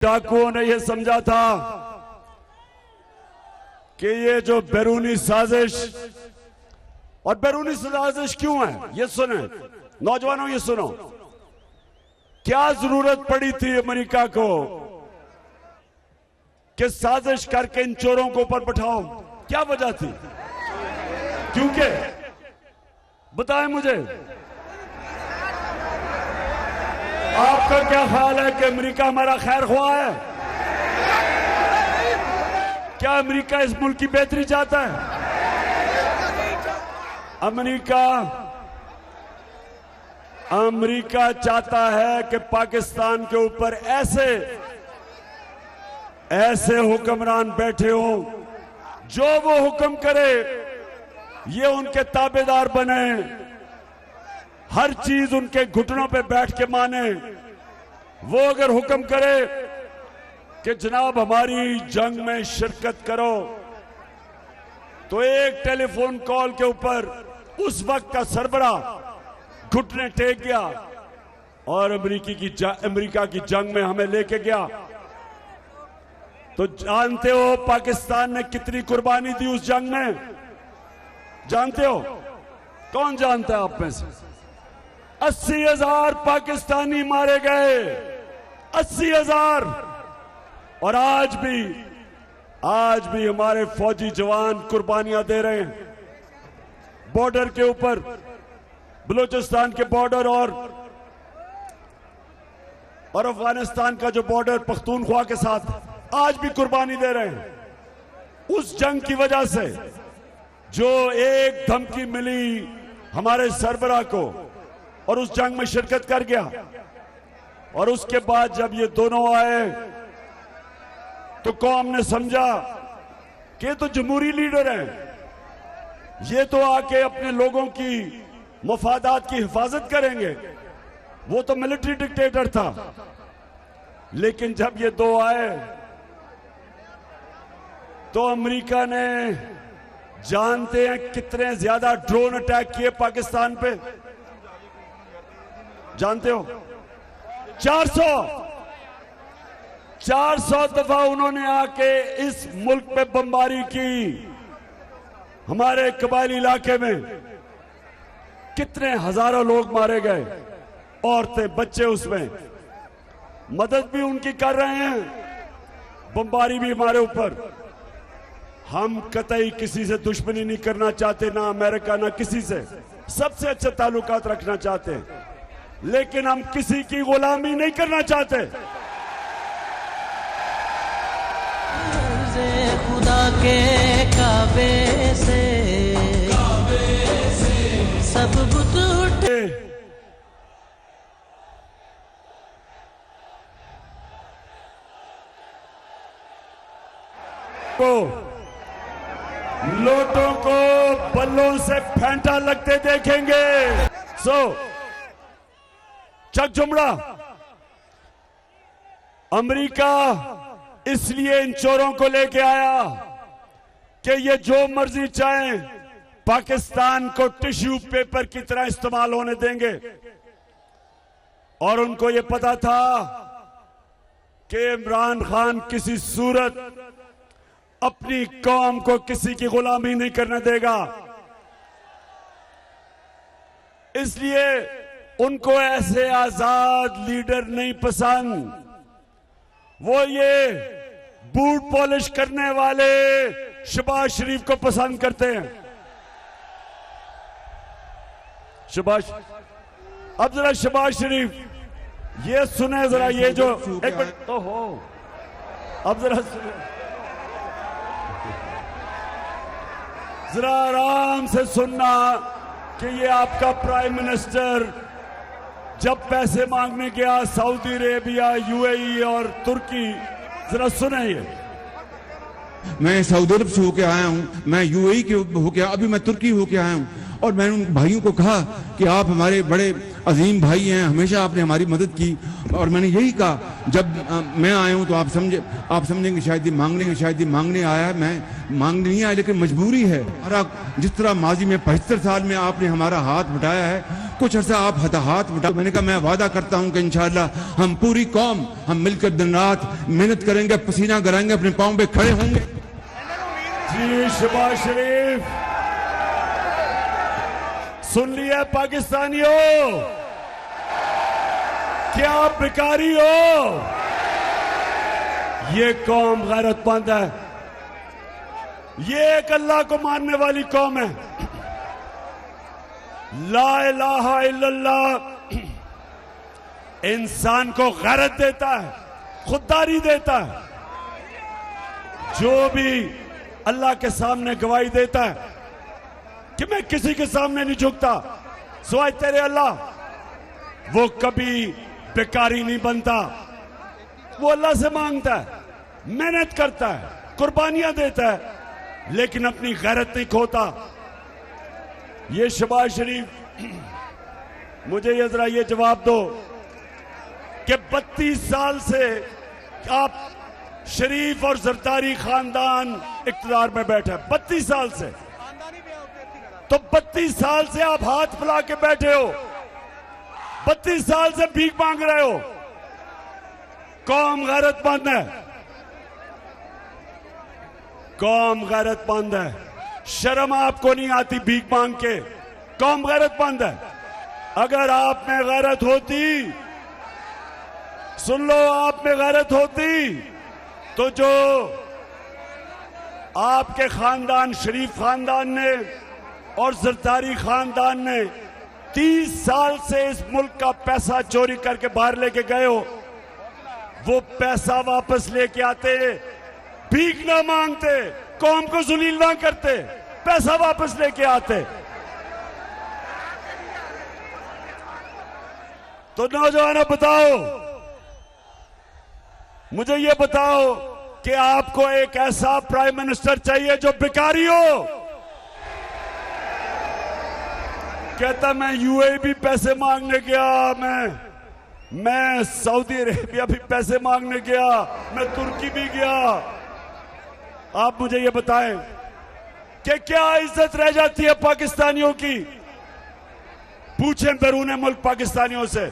डाकुओं ने यह समझा था कि ये जो बैरूनी साजिश, और बैरूनी साजिश क्यों है ये सुने नौजवानों, ये सुनो, क्या जरूरत पड़ी थी अमेरिका को कि साजिश करके इन चोरों को ऊपर बैठाओ? क्या वजह थी? क्योंकि बताएं मुझे, आपका क्या ख्याल है कि अमेरिका हमारा खैर ख्वाह है? क्या अमेरिका इस मुल्क की बेहतरी चाहता है? अमेरिका चाहता है कि पाकिस्तान के ऊपर ऐसे हुक्मरान बैठे हों जो वो हुक्म करे ये उनके ताबेदार बने, हर चीज उनके घुटनों पे बैठ के माने। वो अगर हुक्म करे कि जनाब हमारी जंग में शिरकत करो, तो एक टेलीफोन कॉल के ऊपर उस वक्त का सरबरा घुटने टेक गया और अमेरिका की जंग में हमें लेके गया। तो जानते हो पाकिस्तान ने कितनी कुर्बानी दी उस जंग में? जानते हो? कौन जानता है आप में से? 80,000 पाकिस्तानी मारे गए, 80,000। और आज भी हमारे फौजी जवान कुर्बानियां दे रहे हैं बॉर्डर के ऊपर, बलूचिस्तान के बॉर्डर और अफगानिस्तान का जो बॉर्डर पख्तूनख्वा के साथ, आज भी कुर्बानी दे रहे हैं उस जंग की वजह से। जो एक धमकी मिली हमारे सरबराह को और उस जंग में शिरकत कर गया, और उसके बाद जब ये दोनों आए तो कौम ने समझा कि ये तो जमहूरी लीडर हैं, ये तो आके अपने लोगों की मफादात की हिफाजत करेंगे। वो तो मिलिट्री डिक्टेटर था। लेकिन जब ये दो आए तो अमेरिका ने, जानते हैं कितने ज्यादा ड्रोन अटैक किए पाकिस्तान पे? जानते हो? 400 दफा उन्होंने आके इस मुल्क पे बमबारी की। हमारे कबायली इलाके में कितने हजारों लोग मारे गए, औरतें बच्चे उसमें, मदद भी उनकी कर रहे हैं, बमबारी भी हमारे ऊपर। हम कतई किसी से दुश्मनी नहीं करना चाहते, ना अमेरिका ना किसी से, सबसे अच्छे ताल्लुकात रखना चाहते हैं, लेकिन हम किसी की गुलामी नहीं करना चाहते। खुदा के काबे से सब बुत उठे। लोटों को बल्लों से फेंटा लगते देखेंगे। चक जुमड़ा, अमेरिका इसलिए इन चोरों को लेके आया कि ये जो मर्जी चाहे पाकिस्तान को टिश्यू पेपर की तरह इस्तेमाल होने देंगे। और उनको ये पता था कि इमरान खान किसी सूरत अपनी कौम को किसी की गुलामी नहीं करने देगा। इसलिए उनको ऐसे आजाद लीडर नहीं पसंद, वो ये बूट पॉलिश करने वाले शहबाज शरीफ को पसंद करते हैं। शहबाज, अब जरा शहबाज शरीफ ये सुने जरा, ये जो एक मिनट तो हो, अब जरा सुने, जरा आराम से सुनना कि ये आपका प्राइम मिनिस्टर जब पैसे मांगने गया सऊदी अरेबिया, यूएई और तुर्की, जरा सुने ये। मैं सऊदी अरब से होके आया हूं, मैं यूएई के होके, अभी मैं तुर्की होके आया हूं, और मैंने उन भाइयों को कहा कि आप हमारे बड़े अजीम भाई हैं, हमेशा आपने हमारी मदद की। और मैंने यही कहा, जब मैं आया हूं तो आप समझेंगे शायद ये मांगने आया है। मैं मांगने नहीं आया, लेकिन मजबूरी है। जिस तरह माजी में 75 साल में आपने हमारा हाथ बटाया है, कुछ अर्सा आप हाथ बटा। मैंने कहा मैं वादा करता हूं कि इंशाअल्लाह हम पूरी कौम हम मिलकर दिन रात मेहनत करेंगे, पसीना गराएंगे, अपने पांव पे खड़े होंगे। जी शहबाज शरीफ, सुन लिया पाकिस्तानियों, क्या आप भिखारी हो? ये कौम गैरतमंद है, ये एक अल्लाह को मानने वाली कौम है। ला इलाहा इल्लल्लाह इंसान को गैरत देता है, खुददारी देता है। जो भी अल्लाह के सामने गवाही देता है कि मैं किसी के सामने नहीं झुकता सिवाय तेरे अल्लाह, वो कभी बेकारी नहीं बनता। वो अल्लाह से मांगता है, मेहनत करता है, कुर्बानियां देता है, लेकिन अपनी गैरत नहीं खोता। ये शहबाज शरीफ, मुझे ये जरा ये जवाब दो कि 32 साल से आप शरीफ और जरदारी खानदान इख्तियार में बैठा है, 32 साल से, तो 32 साल से आप हाथ फैला के बैठे हो, 32 साल से भीख मांग रहे हो। कौम गैरतमंद है, कौम गैरतमंद है। शर्म आपको नहीं आती भीख मांग के? कौम गैरतमंद है। अगर आप में गैरत होती, सुन लो, आप में गैरत होती तो जो आपके खानदान शरीफ खानदान ने और जरदारी खानदान ने 30 साल से इस मुल्क का पैसा चोरी करके बाहर लेके गए हो, वो पैसा वापस लेके आते, भीख ना मांगते, कौम को जलील ना करते, पैसा वापस लेके आते। तो नौजवानों बताओ, मुझे ये बताओ कि आपको एक ऐसा प्राइम मिनिस्टर चाहिए जो भिखारी हो? कहता मैं यूएई भी पैसे मांगने गया, मैं सऊदी अरेबिया भी पैसे मांगने गया, मैं तुर्की भी गया। आप मुझे ये बताएं कि क्या इज्जत रह जाती है पाकिस्तानियों की? पूछें बैरून मुल्क पाकिस्तानियों से,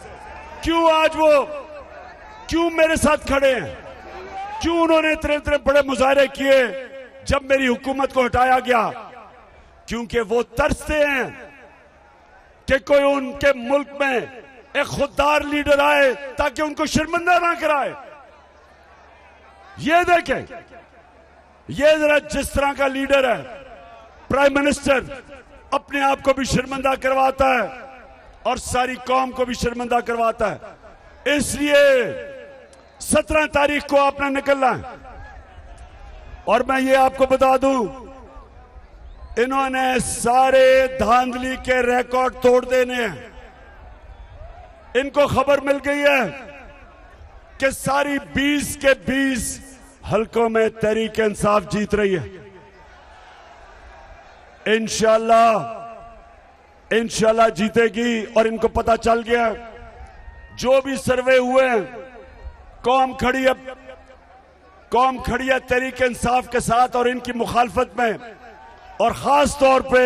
क्यों आज वो क्यों मेरे साथ खड़े हैं? क्यों उन्होंने इतने बड़े मुजाहरे किए जब मेरी हुकूमत को हटाया गया? क्योंकि वो तरसते हैं कि कोई उनके मुल्क में एक खुददार लीडर आए ताकि उनको शर्मिंदा ना कराए। ये देखें, ये जरा जिस तरह का लीडर है, प्राइम मिनिस्टर अपने आप को भी शर्मिंदा करवाता है और सारी कौम को भी शर्मिंदा करवाता है। इसलिए 17 तारीख को आपने निकलना है। और मैं ये आपको बता दूं, इन्होंने सारे धांधली के रिकॉर्ड तोड़ देने हैं। इनको खबर मिल गई है कि सारी 20 के 20 हलकों में तहरीक इंसाफ जीत रही है। इंशाल्लाह जीतेगी। और इनको पता चल गया, जो भी सर्वे हुए हैं, कौम खड़ी है तहरीक इंसाफ के साथ और इनकी मुखालफत में। और खास तौर पे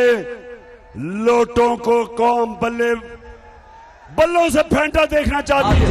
लोटों को कौम बल्लों से फेंटा देखना चाहती है।